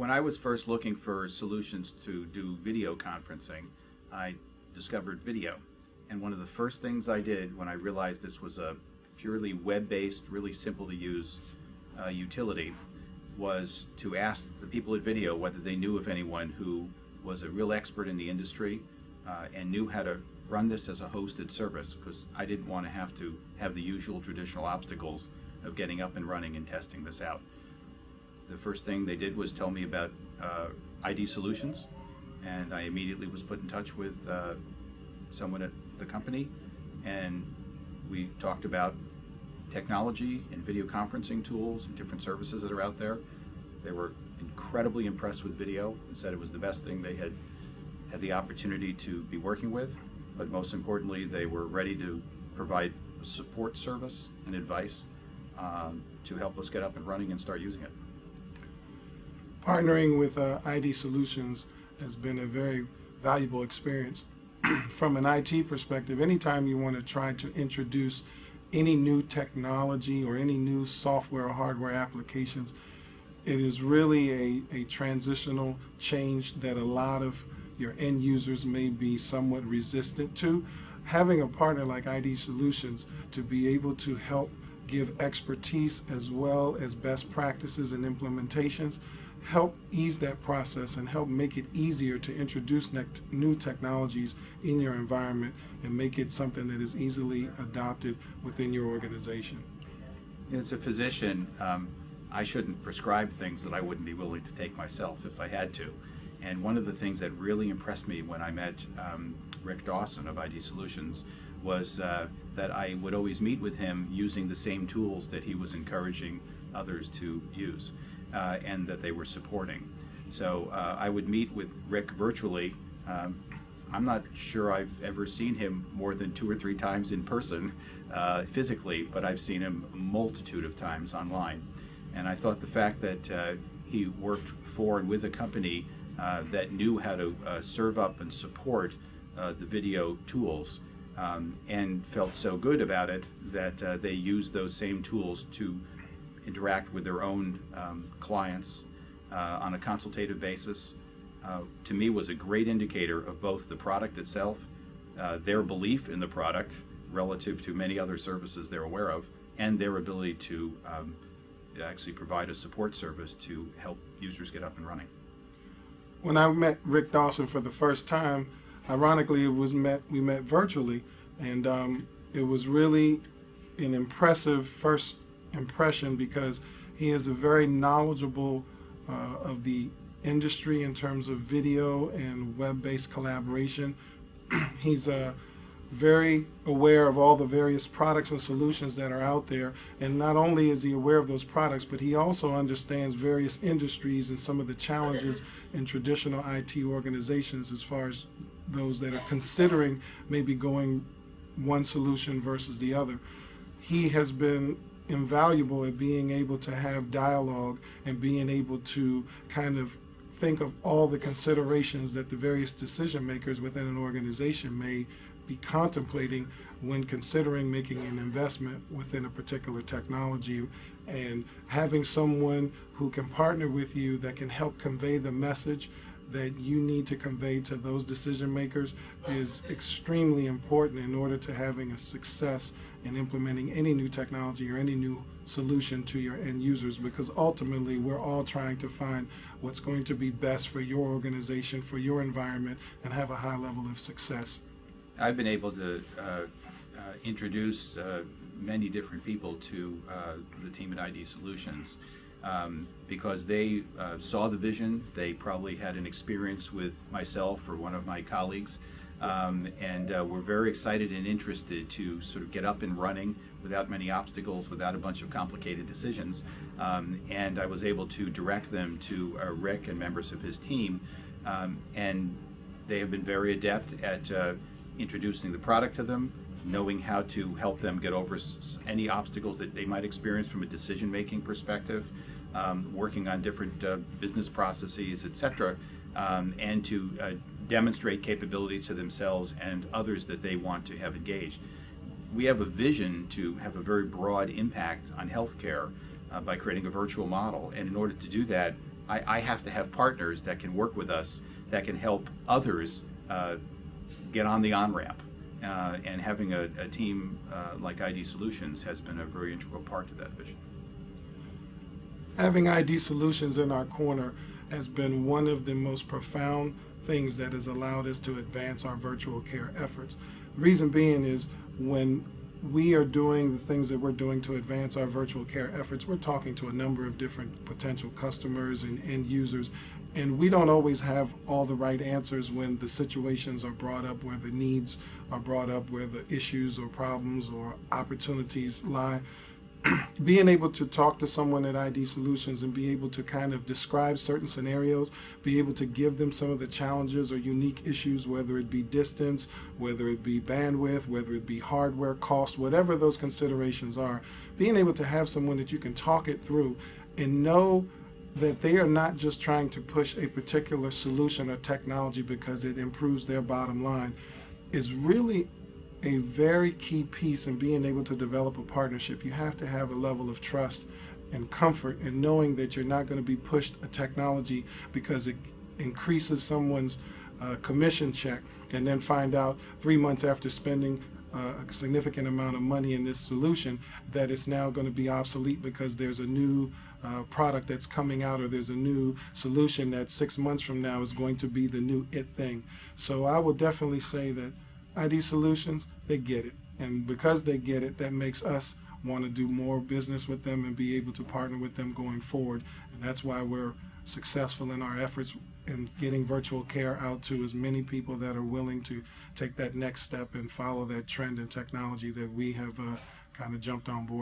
When I was first looking for solutions to do video conferencing, I discovered video. And one of the first things I did when I realized this was a purely web-based, really simple to use utility was to ask the people at Video whether they knew of anyone who was a real expert in the industry and knew how to run this as a hosted service, because I didn't want to have the usual traditional obstacles of getting up and running and testing this out. The first thing they did was tell me about idsolutions, and I immediately was put in touch with someone at the company, and we talked about technology and video conferencing tools and different services that are out there. They were incredibly impressed with video and said it was the best thing they had the opportunity to be working with, but most importantly, they were ready to provide a support service and advice to help us get up and running and start using it. Partnering with idsolutions has been a very valuable experience. From an IT perspective, anytime you want to try to introduce any new technology or any new software or hardware applications, it is really a transitional change that a lot of your end users may be somewhat resistant to. Having a partner like idsolutions to be able to help give expertise as well as best practices and implementations help ease that process and help make it easier to introduce new technologies in your environment and make it something that is easily adopted within your organization. As a physician, I shouldn't prescribe things that I wouldn't be willing to take myself if I had to. And one of the things that really impressed me when I met Rick Dawson of idsolutions was that I would always meet with him using the same tools that he was encouraging others to use. And that they were supporting. So I would meet with Rick virtually. I'm not sure I've ever seen him more than 2 or 3 times in person physically, but I've seen him a multitude of times online. And I thought the fact that he worked for and with a company that knew how to serve up and support the video tools and felt so good about it that they used those same tools to interact with their own clients on a consultative basis, to me was a great indicator of both the product itself, their belief in the product relative to many other services they're aware of, and their ability to actually provide a support service to help users get up and running. When I met Rick Dawson for the first time, ironically we met virtually, and it was really an impressive first impression because he is a very knowledgeable of the industry in terms of video and web-based collaboration. He's very aware of all the various products and solutions that are out there, and not only is he aware of those products, but he also understands various industries and some of the challenges in traditional IT organizations as far as those that are considering maybe going one solution versus the other. He has been invaluable at being able to have dialogue and being able to kind of think of all the considerations that the various decision makers within an organization may be contemplating when considering making an investment within a particular technology, and having someone who can partner with you that can help convey the message that you need to convey to those decision makers is extremely important in order to having a success in implementing any new technology or any new solution to your end users, because ultimately we're all trying to find what's going to be best for your organization, for your environment, and have a high level of success. I've been able to introduce many different people to the team at idsolutions because they saw the vision. They probably had an experience with myself or one of my colleagues, and were very excited and interested to sort of get up and running without many obstacles, without a bunch of complicated decisions. And I was able to direct them to Rick and members of his team, and they have been very adept at introducing the product to them, knowing how to help them get over any obstacles that they might experience from a decision-making perspective, working on different business processes, etc., and to demonstrate capability to themselves and others that they want to have engaged. We have a vision to have a very broad impact on healthcare by creating a virtual model, and in order to do that, I have to have partners that can work with us, that can help others get on the on-ramp. And having a team like ID Solutions has been a very integral part to that vision. Having ID Solutions in our corner has been one of the most profound things that has allowed us to advance our virtual care efforts. The reason being is when we are doing the things that we're doing to advance our virtual care efforts, we're talking to a number of different potential customers and end users, and we don't always have all the right answers when the situations are brought up, where the needs are brought up, where the issues or problems or opportunities lie. Being able to talk to someone at ID Solutions and be able to kind of describe certain scenarios, be able to give them some of the challenges or unique issues, whether it be distance, whether it be bandwidth, whether it be hardware cost, whatever those considerations are, being able to have someone that you can talk it through and know that they are not just trying to push a particular solution or technology because it improves their bottom line is really a very key piece in being able to develop a partnership. You have to have a level of trust and comfort in knowing that you're not going to be pushed a technology because it increases someone's commission check and then find out 3 months after spending a significant amount of money in this solution that it's now going to be obsolete because there's a new product that's coming out, or there's a new solution that 6 months from now is going to be the new it thing. So I will definitely say that ID Solutions, they get it. And because they get it, that makes us want to do more business with them and be able to partner with them going forward. And that's why we're successful in our efforts in getting virtual care out to as many people that are willing to take that next step and follow that trend in technology that we have kind of jumped on board.